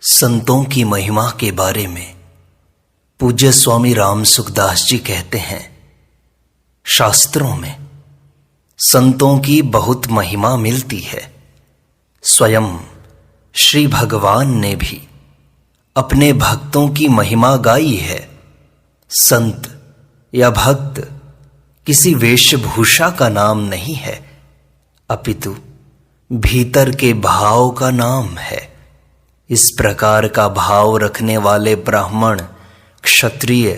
संतों की महिमा के बारे में पूज्य स्वामी राम सुखदास जी कहते हैं, शास्त्रों में संतों की बहुत महिमा मिलती है। स्वयं श्री भगवान ने भी अपने भक्तों की महिमा गाई है। संत या भक्त किसी वेशभूषा का नाम नहीं है, अपितु भीतर के भाव का नाम है। इस प्रकार का भाव रखने वाले ब्राह्मण, क्षत्रिय,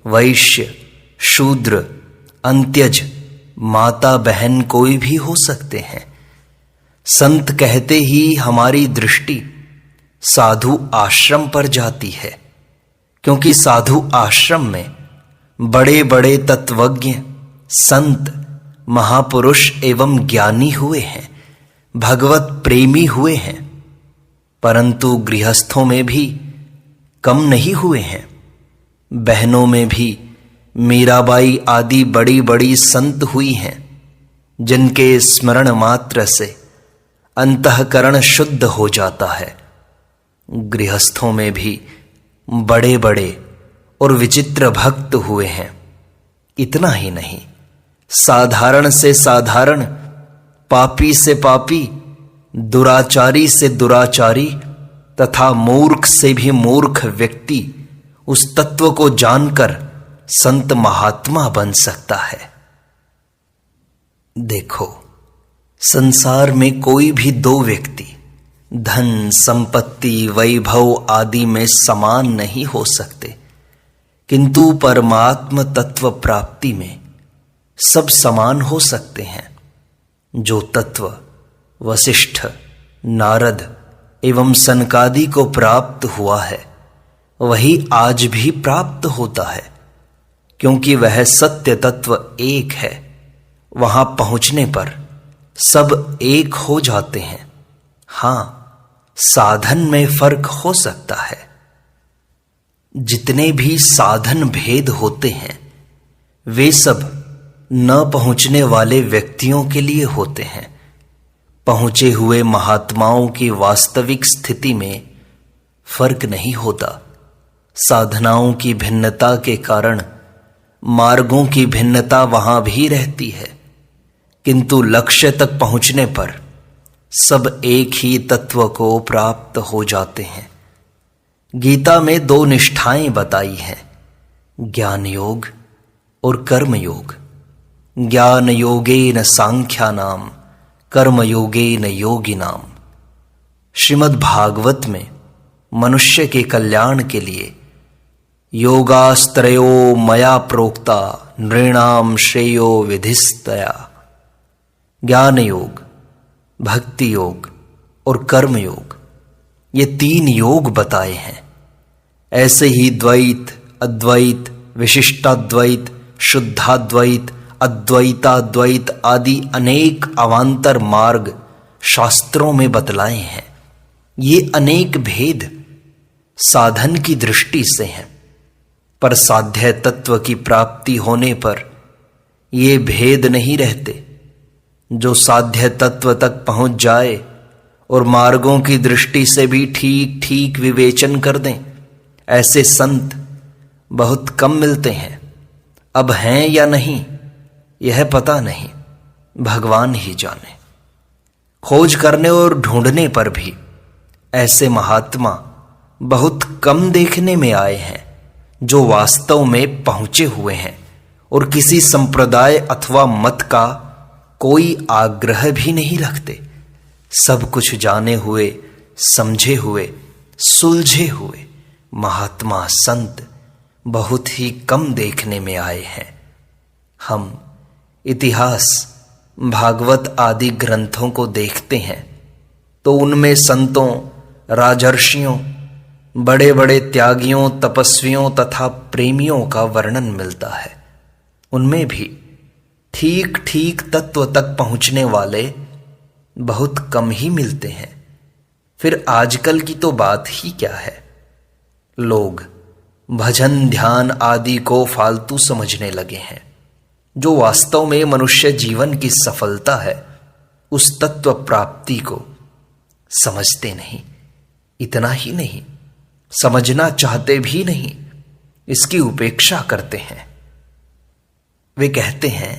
वैश्य, शूद्र, अंत्यज, माता बहन कोई भी हो सकते हैं। संत कहते ही हमारी दृष्टि साधु आश्रम पर जाती है, क्योंकि साधु आश्रम में बड़े बड़े तत्वज्ञ, संत, महापुरुष एवं ज्ञानी हुए हैं, भगवत प्रेमी हुए हैं। परंतु गृहस्थों में भी कम नहीं हुए हैं। बहनों में भी मीराबाई आदि बड़ी बड़ी संत हुई हैं, जिनके स्मरण मात्र से अंतःकरण शुद्ध हो जाता है। गृहस्थों में भी बड़े बड़े और विचित्र भक्त हुए हैं। इतना ही नहीं, साधारण से साधारण, पापी से पापी, दुराचारी से दुराचारी तथा मूर्ख से भी मूर्ख व्यक्ति उस तत्व को जानकर संत महात्मा बन सकता है। देखो, संसार में कोई भी दो व्यक्ति धन, संपत्ति, वैभव आदि में समान नहीं हो सकते, किंतु परमात्म तत्व प्राप्ति में सब समान हो सकते हैं। जो तत्व वशिष्ठ, नारद एवं सनकादि को प्राप्त हुआ है, वही आज भी प्राप्त होता है, क्योंकि वह सत्य तत्व एक है। वहां पहुंचने पर सब एक हो जाते हैं। हां, साधन में फर्क हो सकता है। जितने भी साधन भेद होते हैं, वे सब न पहुंचने वाले व्यक्तियों के लिए होते हैं। पहुंचे हुए महात्माओं की वास्तविक स्थिति में फर्क नहीं होता। साधनाओं की भिन्नता के कारण मार्गों की भिन्नता वहां भी रहती है, किंतु लक्ष्य तक पहुंचने पर सब एक ही तत्व को प्राप्त हो जाते हैं। गीता में दो निष्ठाएं बताई हैं, ज्ञान योग और कर्म योग। ज्ञान योगेन सांख्यानाम, कर्म योगेन योगिनाम। श्रीमद् भागवत में मनुष्य के कल्याण के लिए योगास्त्रयो मया प्रोक्ता नृणाम श्रेयो विधिस्तया। ज्ञान योग, भक्ति योग और कर्म योग, ये तीन योग बताए हैं। ऐसे ही द्वैत, अद्वैत, विशिष्टाद्वैत, शुद्धाद्वैत, अद्वैताद्वैत आदि अनेक अवान्तर मार्ग शास्त्रों में बतलाए हैं। ये अनेक भेद साधन की दृष्टि से हैं, पर साध्य तत्व की प्राप्ति होने पर ये भेद नहीं रहते। जो साध्य तत्व तक पहुंच जाए और मार्गों की दृष्टि से भी ठीक ठीक विवेचन कर दें, ऐसे संत बहुत कम मिलते हैं। अब हैं या नहीं यह पता नहीं, भगवान ही जाने। खोज करने और ढूंढने पर भी ऐसे महात्मा बहुत कम देखने में आए हैं, जो वास्तव में पहुंचे हुए हैं और किसी संप्रदाय अथवा मत का कोई आग्रह भी नहीं रखते। सब कुछ जाने हुए, समझे हुए, सुलझे हुए महात्मा संत बहुत ही कम देखने में आए हैं। हम इतिहास, भागवत आदि ग्रंथों को देखते हैं तो उनमें संतों, राजर्षियों, बड़े बड़े त्यागियों, तपस्वियों तथा प्रेमियों का वर्णन मिलता है। उनमें भी ठीक ठीक तत्व तक पहुंचने वाले बहुत कम ही मिलते हैं। फिर आजकल की तो बात ही क्या है। लोग भजन, ध्यान आदि को फालतू समझने लगे हैं। जो वास्तव में मनुष्य जीवन की सफलता है, उस तत्व प्राप्ति को समझते नहीं। इतना ही नहीं, समझना चाहते भी नहीं, इसकी उपेक्षा करते हैं। वे कहते हैं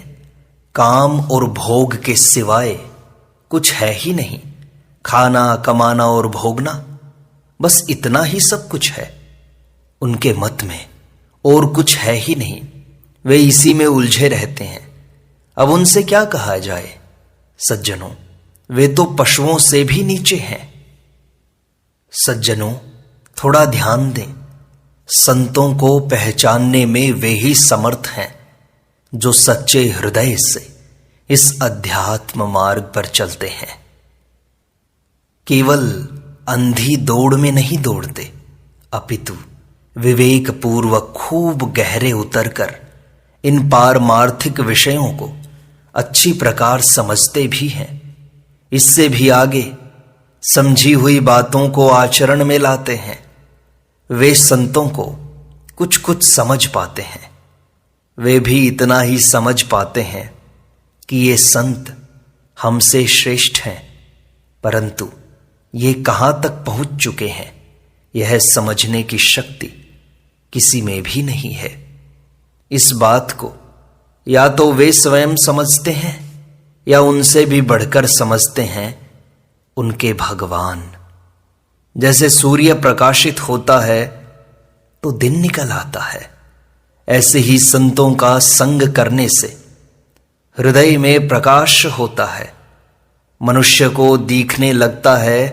काम और भोग के सिवाय कुछ है ही नहीं, खाना, कमाना और भोगना, बस इतना ही सब कुछ है। उनके मत में और कुछ है ही नहीं, वे इसी में उलझे रहते हैं। अब उनसे क्या कहा जाए? सज्जनों, वे तो पशुओं से भी नीचे हैं। सज्जनों, थोड़ा ध्यान दें। संतों को पहचानने में वे ही समर्थ हैं जो सच्चे हृदय से इस अध्यात्म मार्ग पर चलते हैं। केवल अंधी दौड़ में नहीं दौड़ते, अपितु विवेक पूर्वक खूब गहरे उतरकर इन पारमार्थिक विषयों को अच्छी प्रकार समझते भी हैं। इससे भी आगे समझी हुई बातों को आचरण में लाते हैं। वे संतों को कुछ कुछ समझ पाते हैं। वे भी इतना ही समझ पाते हैं कि ये संत हमसे श्रेष्ठ हैं, परंतु ये कहाँ तक पहुंच चुके हैं, यह समझने की शक्ति किसी में भी नहीं है। इस बात को या तो वे स्वयं समझते हैं या उनसे भी बढ़कर समझते हैं उनके भगवान। जैसे सूर्य प्रकाशित होता है तो दिन निकल आता है, ऐसे ही संतों का संग करने से हृदय में प्रकाश होता है। मनुष्य को दिखने लगता है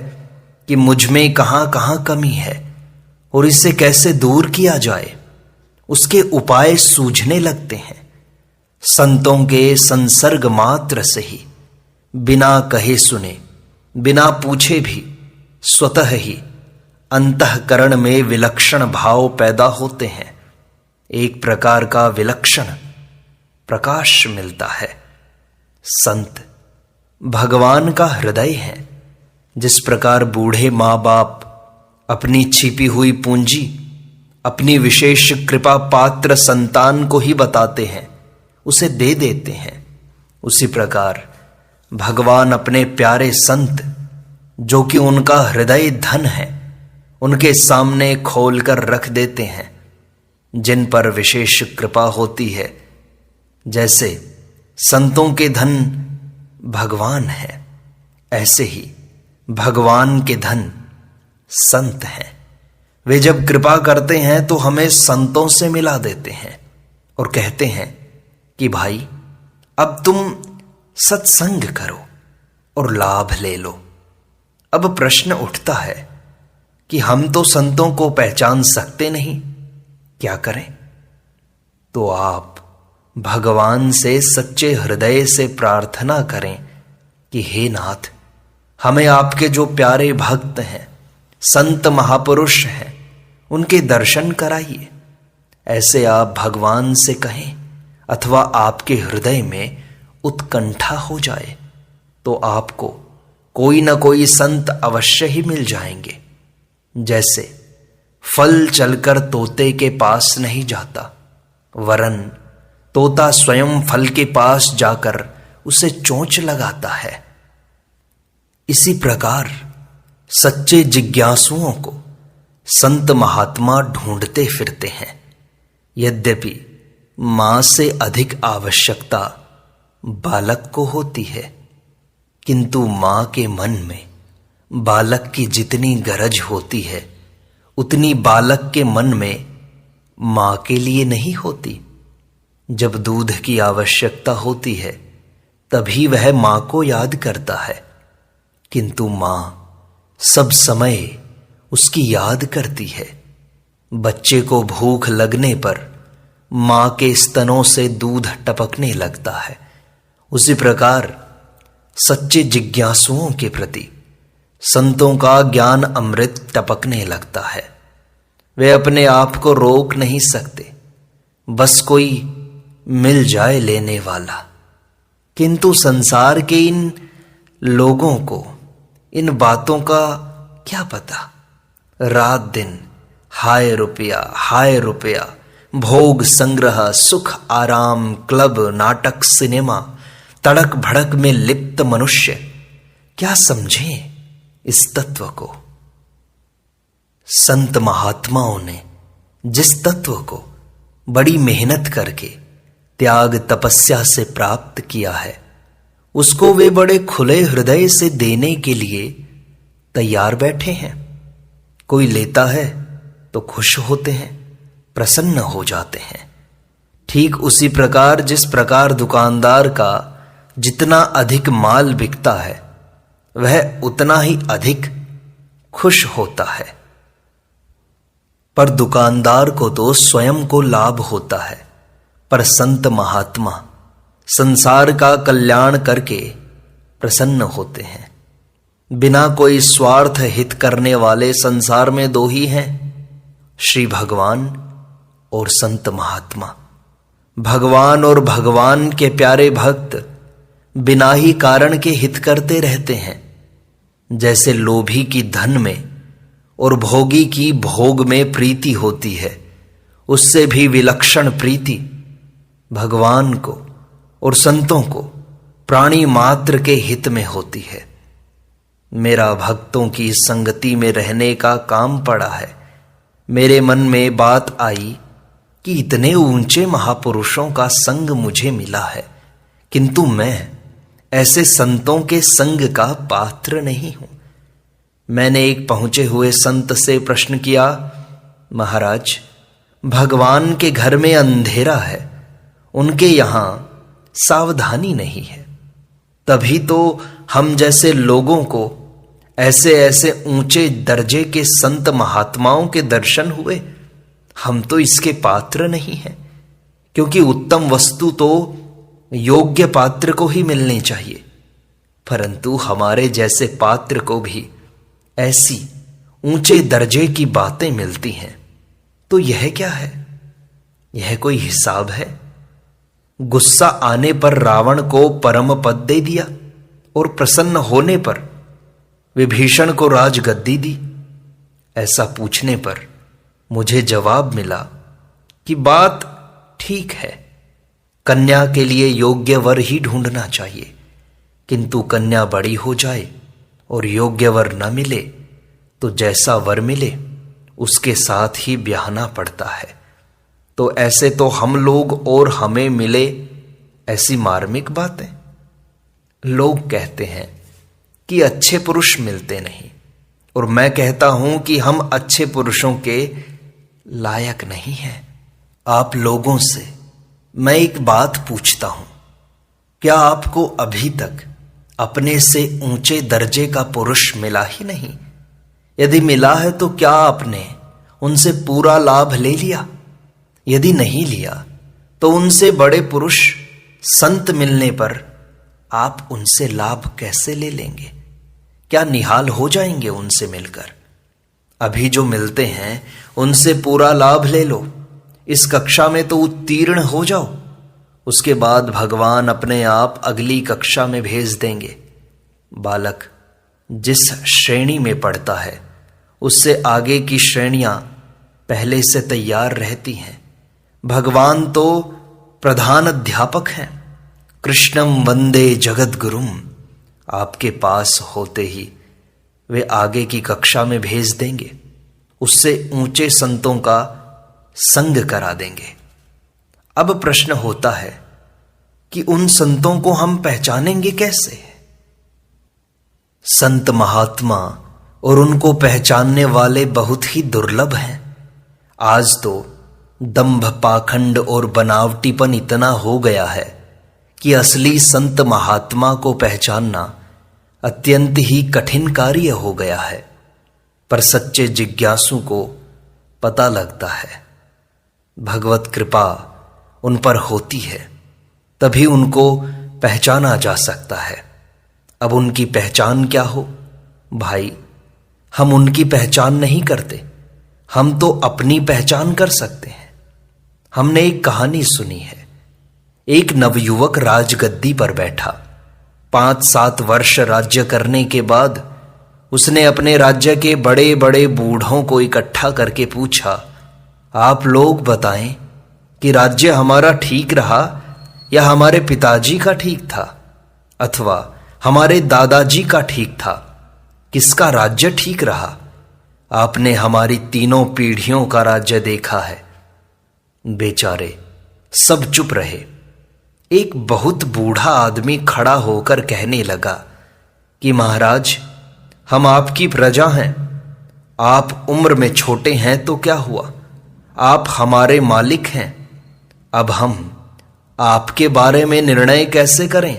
कि मुझ में कहां कहां कमी है और इसे कैसे दूर किया जाए, उसके उपाय सूझने लगते हैं। संतों के संसर्ग मात्र से ही, बिना कहे सुने, बिना पूछे भी स्वतः ही अंतःकरण में विलक्षण भाव पैदा होते हैं। एक प्रकार का विलक्षण प्रकाश मिलता है। संत भगवान का हृदय है। जिस प्रकार बूढ़े माँ बाप अपनी छिपी हुई पूंजी अपनी विशेष कृपा पात्र संतान को ही बताते हैं, उसे दे देते हैं, उसी प्रकार भगवान अपने प्यारे संत जो कि उनका हृदय धन है, उनके सामने खोलकर रख देते हैं। जिन पर विशेष कृपा होती है, जैसे संतों के धन भगवान है, ऐसे ही भगवान के धन संत हैं। वे जब कृपा करते हैं तो हमें संतों से मिला देते हैं और कहते हैं कि भाई अब तुम सत्संग करो और लाभ ले लो। अब प्रश्न उठता है कि हम तो संतों को पहचान सकते नहीं, क्या करें? तो आप भगवान से सच्चे हृदय से प्रार्थना करें कि हे नाथ, हमें आपके जो प्यारे भक्त हैं, संत महापुरुष हैं, उनके दर्शन कराइए। ऐसे आप भगवान से कहें अथवा आपके हृदय में उत्कंठा हो जाए तो आपको कोई न कोई संत अवश्य ही मिल जाएंगे। जैसे फल चलकर तोते के पास नहीं जाता, वरन तोता स्वयं फल के पास जाकर उसे चोंच लगाता है, इसी प्रकार सच्चे जिज्ञासुओं को संत महात्मा ढूंढते फिरते हैं। यद्यपि मां से अधिक आवश्यकता बालक को होती है, किंतु मां के मन में बालक की जितनी गरज होती है उतनी बालक के मन में मां के लिए नहीं होती। जब दूध की आवश्यकता होती है तभी वह मां को याद करता है, किंतु मां सब समय उसकी याद करती है। बच्चे को भूख लगने पर मां के स्तनों से दूध टपकने लगता है। उसी प्रकार सच्चे जिज्ञासुओं के प्रति संतों का ज्ञान अमृत टपकने लगता है। वे अपने आप को रोक नहीं सकते, बस कोई मिल जाए लेने वाला। किंतु संसार के इन लोगों को इन बातों का क्या पता। रात दिन हाय रुपया, भोग संग्रह, सुख आराम, क्लब, नाटक, सिनेमा, तड़क भड़क में लिप्त मनुष्य क्या समझे इस तत्व को। संत महात्माओं ने जिस तत्व को बड़ी मेहनत करके त्याग तपस्या से प्राप्त किया है, उसको वे बड़े खुले हृदय से देने के लिए तैयार बैठे हैं। कोई लेता है तो खुश होते हैं, प्रसन्न हो जाते हैं। ठीक उसी प्रकार जिस प्रकार दुकानदार का जितना अधिक माल बिकता है, वह उतना ही अधिक खुश होता है। पर दुकानदार को तो स्वयं को लाभ होता है, पर संत महात्मा संसार का कल्याण करके प्रसन्न होते हैं। बिना कोई स्वार्थ हित करने वाले संसार में दो ही हैं, श्री भगवान और संत महात्मा। भगवान और भगवान के प्यारे भक्त बिना ही कारण के हित करते रहते हैं। जैसे लोभी की धन में और भोगी की भोग में प्रीति होती है, उससे भी विलक्षण प्रीति भगवान को और संतों को प्राणी मात्र के हित में होती है। मेरा भक्तों की संगति में रहने का काम पड़ा है। मेरे मन में बात आई कि इतने ऊंचे महापुरुषों का संग मुझे मिला है, किंतु मैं ऐसे संतों के संग का पात्र नहीं हूं। मैंने एक पहुंचे हुए संत से प्रश्न किया, महाराज, भगवान के घर में अंधेरा है, उनके यहां सावधानी नहीं है, तभी तो हम जैसे लोगों को ऐसे ऐसे ऊंचे दर्जे के संत महात्माओं के दर्शन हुए। हम तो इसके पात्र नहीं हैं, क्योंकि उत्तम वस्तु तो योग्य पात्र को ही मिलनी चाहिए, परंतु हमारे जैसे पात्र को भी ऐसी ऊंचे दर्जे की बातें मिलती हैं। तो यह क्या है? यह कोई हिसाब है? गुस्सा आने पर रावण को परम पद दे दिया और प्रसन्न होने पर विभीषण को राजगद्दी दी। ऐसा पूछने पर मुझे जवाब मिला कि बात ठीक है, कन्या के लिए योग्य वर ही ढूंढना चाहिए, किंतु कन्या बड़ी हो जाए और योग्य वर न मिले तो जैसा वर मिले उसके साथ ही ब्याहना पड़ता है। तो ऐसे तो हम लोग और हमें मिले ऐसी मार्मिक बातें। लोग कहते हैं कि अच्छे पुरुष मिलते नहीं, और मैं कहता हूं कि हम अच्छे पुरुषों के लायक नहीं हैं। आप लोगों से मैं एक बात पूछता हूं, क्या आपको अभी तक अपने से ऊंचे दर्जे का पुरुष मिला ही नहीं? यदि मिला है तो क्या आपने उनसे पूरा लाभ ले लिया? यदि नहीं लिया तो उनसे बड़े पुरुष संत मिलने पर आप उनसे लाभ कैसे ले लेंगे? क्या निहाल हो जाएंगे उनसे मिलकर? अभी जो मिलते हैं उनसे पूरा लाभ ले लो, इस कक्षा में तो उत्तीर्ण हो जाओ, उसके बाद भगवान अपने आप अगली कक्षा में भेज देंगे। बालक जिस श्रेणी में पढ़ता है उससे आगे की श्रेणियां पहले से तैयार रहती हैं। भगवान तो प्रधान अध्यापक हैं। कृष्णम वंदे जगत गुरुम, आपके पास होते ही वे आगे की कक्षा में भेज देंगे, उससे ऊंचे संतों का संग करा देंगे। अब प्रश्न होता है कि उन संतों को हम पहचानेंगे कैसे? संत महात्मा और उनको पहचानने वाले बहुत ही दुर्लभ हैं। आज तो दंभ, पाखंड और बनावटीपन इतना हो गया है कि असली संत महात्मा को पहचानना अत्यंत ही कठिन कार्य हो गया है। पर सच्चे जिज्ञासु को पता लगता है। भगवत कृपा उन पर होती है, तभी उनको पहचाना जा सकता है। अब उनकी पहचान क्या हो? भाई, हम उनकी पहचान नहीं करते, हम तो अपनी पहचान कर सकते हैं। हमने एक कहानी सुनी है। एक नवयुवक राजगद्दी पर बैठा। 5-7 वर्ष राज्य करने के बाद उसने अपने राज्य के बड़े बड़े बूढ़ों को इकट्ठा करके पूछा, आप लोग बताएं कि राज्य हमारा ठीक रहा या हमारे पिताजी का ठीक था, अथवा हमारे दादाजी का ठीक था? किसका राज्य ठीक रहा? आपने हमारी तीनों पीढ़ियों का राज्य देखा है। बेचारे सब चुप रहे। एक बहुत बूढ़ा आदमी खड़ा होकर कहने लगा कि महाराज, हम आपकी प्रजा हैं। आप उम्र में छोटे हैं तो क्या हुआ, आप हमारे मालिक हैं। अब हम आपके बारे में निर्णय कैसे करें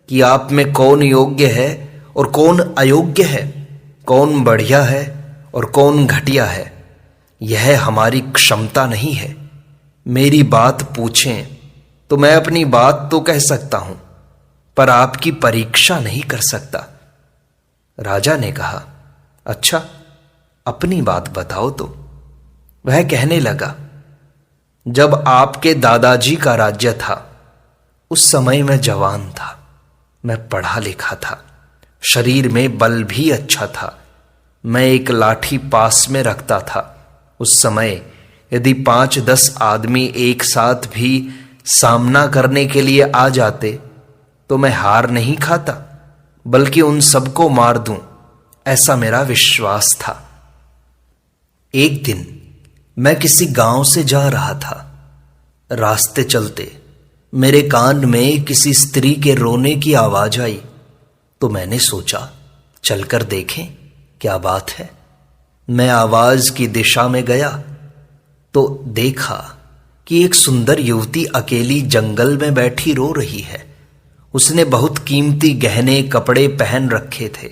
कि आप में कौन योग्य है और कौन अयोग्य है, कौन बढ़िया है और कौन घटिया है। यह हमारी क्षमता नहीं है। मेरी बात पूछें तो मैं अपनी बात तो कह सकता हूं, पर आपकी परीक्षा नहीं कर सकता। राजा ने कहा, अच्छा, अपनी बात बताओ तो। वह कहने लगा, जब आपके दादाजी का राज्य था, उस समय मैं जवान था, मैं पढ़ा लिखा था, शरीर में बल भी अच्छा था। मैं एक लाठी पास में रखता था। उस समय यदि 5-10 आदमी एक साथ भी सामना करने के लिए आ जाते तो मैं हार नहीं खाता, बल्कि उन सबको मार दूं, ऐसा मेरा विश्वास था। एक दिन मैं किसी गांव से जा रहा था। रास्ते चलते मेरे कान में किसी स्त्री के रोने की आवाज आई, तो मैंने सोचा चलकर देखें क्या बात है। मैं आवाज की दिशा में गया तो देखा कि एक सुंदर युवती अकेली जंगल में बैठी रो रही है। उसने बहुत कीमती गहने कपड़े पहन रखे थे।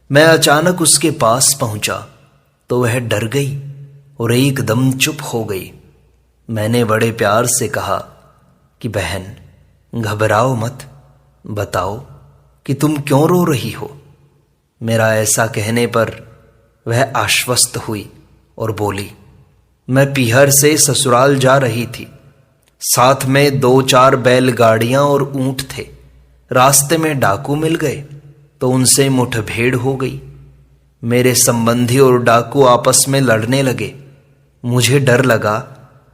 मैं अचानक उसके पास पहुंचा तो वह डर गई और एकदम चुप हो गई। मैंने बड़े प्यार से कहा कि बहन, घबराओ मत, बताओ कि तुम क्यों रो रही हो। मेरा ऐसा कहने पर वह आश्वस्त हुई और बोली, मैं पीहर से ससुराल जा रही थी। साथ में 2-4 बैलगाड़ियां और ऊंट थे। रास्ते में डाकू मिल गए तो उनसे मुठभेड़ हो गई। मेरे संबंधी और डाकू आपस में लड़ने लगे। मुझे डर लगा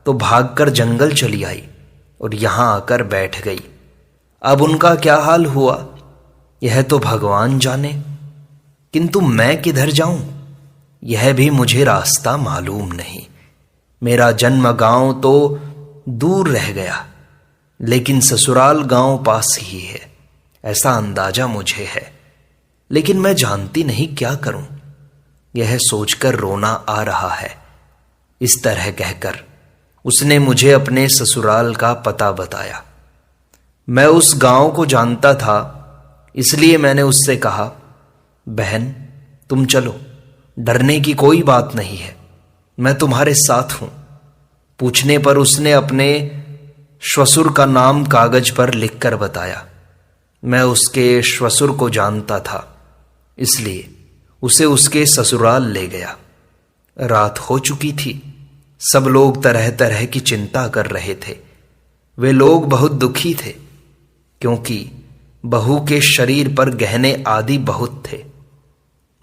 तो भागकर जंगल चली आई और यहां आकर बैठ गई। अब उनका क्या हाल हुआ यह तो भगवान जाने, किंतु मैं किधर जाऊं यह भी मुझे रास्ता मालूम नहीं। मेरा जन्म गांव तो दूर रह गया, लेकिन ससुराल गांव पास ही है, ऐसा अंदाजा मुझे है, लेकिन मैं जानती नहीं क्या करूं। यह सोचकर रोना आ रहा है। इस तरह कहकर उसने मुझे अपने ससुराल का पता बताया। मैं उस गांव को जानता था, इसलिए मैंने उससे कहा, बहन तुम चलो, डरने की कोई बात नहीं है, मैं तुम्हारे साथ हूं। पूछने पर उसने अपने श्वसुर का नाम कागज पर लिखकर बताया। मैं उसके श्वसुर को जानता था, इसलिए उसे उसके ससुराल ले गया। रात हो चुकी थी। सब लोग तरह तरह की चिंता कर रहे थे। वे लोग बहुत दुखी थे, क्योंकि बहू के शरीर पर गहने आदि बहुत थे।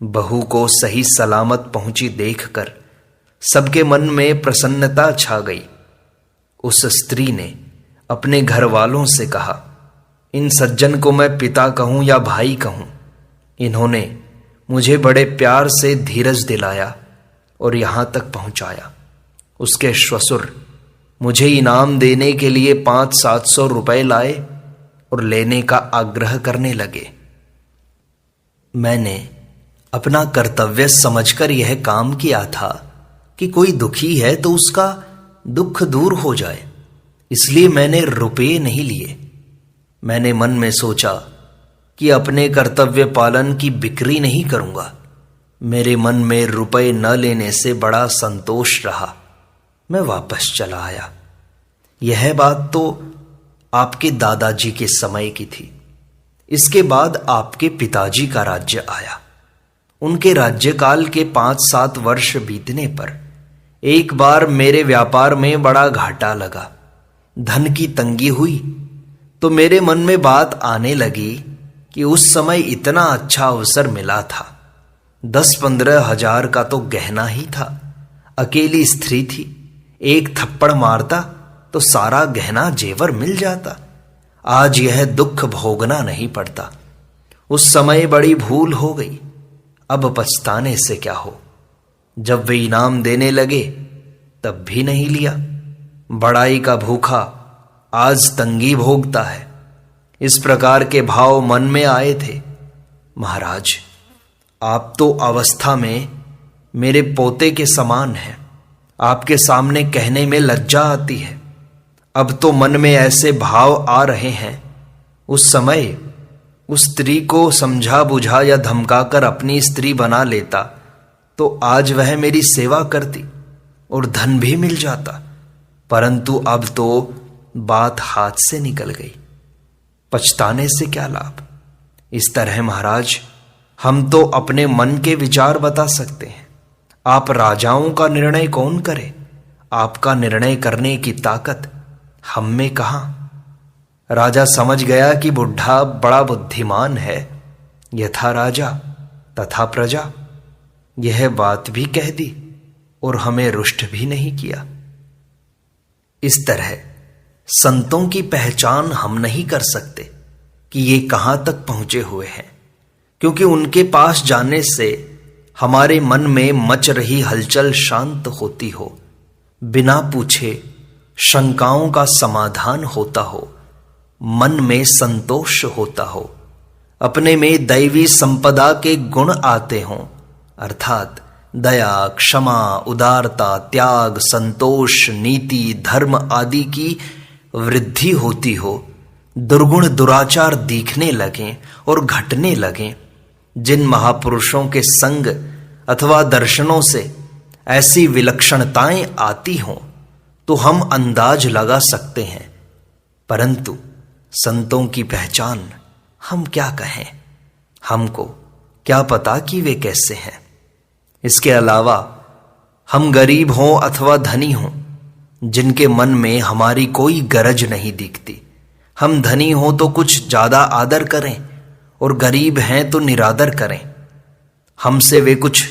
बहू को सही सलामत पहुंची देखकर सबके मन में प्रसन्नता छा गई। उस स्त्री ने अपने घर वालों से कहा, इन सज्जन को मैं पिता कहूं या भाई कहूं। इन्होंने मुझे बड़े प्यार से धीरज दिलाया और यहां तक पहुंचाया। उसके श्वसुर मुझे इनाम देने के लिए 500-700 रुपए लाए और लेने का आग्रह करने लगे। मैंने अपना कर्तव्य समझकर यह काम किया था कि कोई दुखी है तो उसका दुख दूर हो जाए, इसलिए मैंने रुपये नहीं लिए। मैंने मन में सोचा कि अपने कर्तव्य पालन की बिक्री नहीं करूंगा। मेरे मन में रुपए न लेने से बड़ा संतोष रहा। मैं वापस चला आया। यह बात तो आपके दादाजी के समय की थी। इसके बाद आपके पिताजी का राज्य आया। उनके राज्यकाल के 5-7 वर्ष बीतने पर एक बार मेरे व्यापार में बड़ा घाटा लगा। धन की तंगी हुई तो मेरे मन में बात आने लगी कि उस समय इतना अच्छा अवसर मिला था। 10-15 हजार का तो गहना ही था। अकेली स्त्री थी, एक थप्पड़ मारता तो सारा गहना जेवर मिल जाता। आज यह दुख भोगना नहीं पड़ता। उस समय बड़ी भूल हो गई, अब पछताने से क्या हो। जब वे इनाम देने लगे तब भी नहीं लिया। बड़ाई का भूखा आज तंगी भोगता है। इस प्रकार के भाव मन में आए थे। महाराज, आप तो अवस्था में मेरे पोते के समान हैं। आपके सामने कहने में लज्जा आती है। अब तो मन में ऐसे भाव आ रहे हैं। उस समय उस स्त्री को समझा बुझा या धमकाकर अपनी स्त्री बना लेता तो आज वह मेरी सेवा करती और धन भी मिल जाता, परंतु अब तो बात हाथ से निकल गई। पछताने से क्या लाभ। इस तरह महाराज, हम तो अपने मन के विचार बता सकते हैं। आप राजाओं का निर्णय कौन करे। आपका निर्णय करने की ताकत हम में कहां। राजा समझ गया कि बुढ़ा बड़ा बुद्धिमान है। यथा राजा तथा प्रजा, यह बात भी कह दी और हमें रुष्ट भी नहीं किया। इस तरह संतों की पहचान हम नहीं कर सकते कि ये कहां तक पहुंचे हुए हैं, क्योंकि उनके पास जाने से हमारे मन में मच रही हलचल शांत होती हो, बिना पूछे शंकाओं का समाधान होता हो, मन में संतोष होता हो, अपने में दैवी संपदा के गुण आते हों, अर्थात दया, क्षमा, उदारता, त्याग, संतोष, नीति, धर्म आदि की वृद्धि होती हो, दुर्गुण दुराचार दिखने लगें और घटने लगें। जिन महापुरुषों के संग अथवा दर्शनों से ऐसी विलक्षणताएं आती हों तो हम अंदाज लगा सकते हैं, परंतु संतों की पहचान हम क्या कहें। हमको क्या पता कि वे कैसे हैं। इसके अलावा हम गरीब हों अथवा धनी हों, जिनके मन में हमारी कोई गरज नहीं दिखती, हम धनी हों तो कुछ ज्यादा आदर करें और गरीब हैं तो निरादर करें। हमसे वे कुछ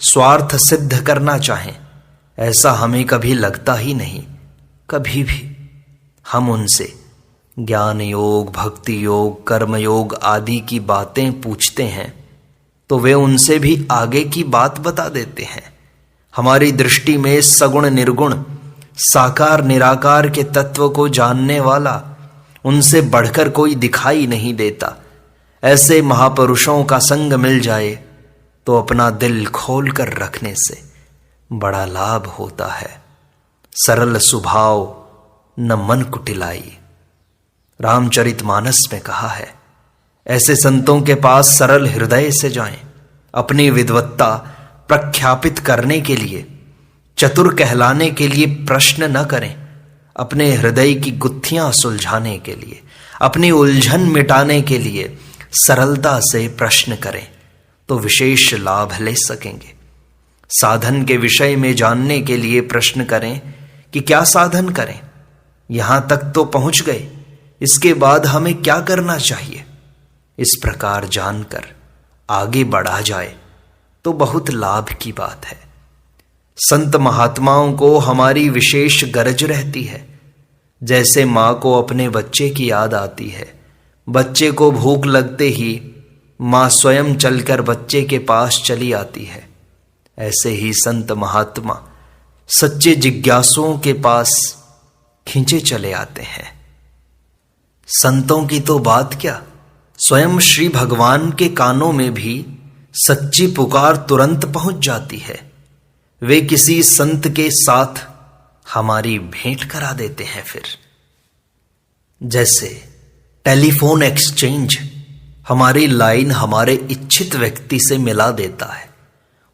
स्वार्थ सिद्ध करना चाहें, ऐसा हमें कभी लगता ही नहीं। कभी भी हम उनसे ज्ञान योग, भक्ति योग, कर्म योग आदि की बातें पूछते हैं तो वे उनसे भी आगे की बात बता देते हैं। हमारी दृष्टि में सगुण निर्गुण, साकार निराकार के तत्व को जानने वाला उनसे बढ़कर कोई दिखाई नहीं देता। ऐसे महापुरुषों का संग मिल जाए तो अपना दिल खोल कर रखने से बड़ा लाभ होता है। सरल स्वभाव न मन कुटिलाई, रामचरितमानस में कहा है। ऐसे संतों के पास सरल हृदय से जाएं, अपनी विद्वत्ता प्रख्यापित करने के लिए, चतुर कहलाने के लिए प्रश्न न करें, अपने हृदय की गुत्थियां सुलझाने के लिए, अपनी उलझन मिटाने के लिए सरलता से प्रश्न करें तो विशेष लाभ ले सकेंगे। साधन के विषय में जानने के लिए प्रश्न करें कि क्या साधन करें, यहां तक तो पहुंच गए, इसके बाद हमें क्या करना चाहिए। इस प्रकार जानकर आगे बढ़ा जाए तो बहुत लाभ की बात है। संत महात्माओं को हमारी विशेष गरज रहती है। जैसे माँ को अपने बच्चे की याद आती है, बच्चे को भूख लगते ही माँ स्वयं चलकर बच्चे के पास चली आती है, ऐसे ही संत महात्मा सच्चे जिज्ञासुओं के पास खींचे चले आते हैं। संतों की तो बात क्या, स्वयं श्री भगवान के कानों में भी सच्ची पुकार तुरंत पहुंच जाती है। वे किसी संत के साथ हमारी भेंट करा देते हैं। फिर जैसे टेलीफोन एक्सचेंज हमारी लाइन हमारे इच्छित व्यक्ति से मिला देता है,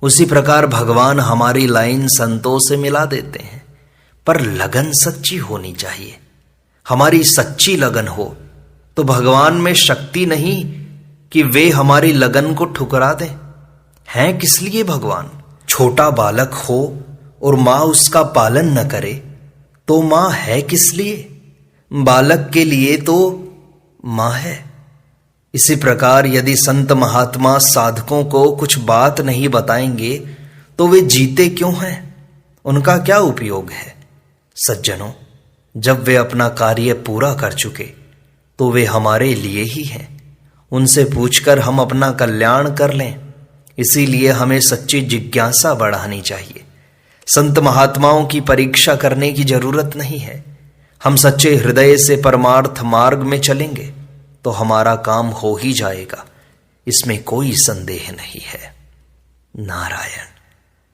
उसी प्रकार भगवान हमारी लाइन संतों से मिला देते हैं। पर लगन सच्ची होनी चाहिए। हमारी सच्ची लगन हो तो भगवान में शक्ति नहीं कि वे हमारी लगन को ठुकरा दें। हैं किस लिए भगवान? छोटा बालक हो और माँ उसका पालन न करे तो माँ है किस लिए? बालक के लिए तो माँ है। इसी प्रकार यदि संत महात्मा साधकों को कुछ बात नहीं बताएंगे तो वे जीते क्यों हैं? उनका क्या उपयोग है? सज्जनों, जब वे अपना कार्य पूरा कर चुके तो वे हमारे लिए ही हैं। उनसे पूछकर हम अपना कल्याण कर लें, इसीलिए हमें सच्ची जिज्ञासा बढ़ानी चाहिए। संत महात्माओं की परीक्षा करने की जरूरत नहीं है। हम सच्चे हृदय से परमार्थ मार्ग में चलेंगे तो हमारा काम हो ही जाएगा, इसमें कोई संदेह नहीं है। नारायण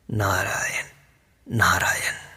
नारायण नारायण।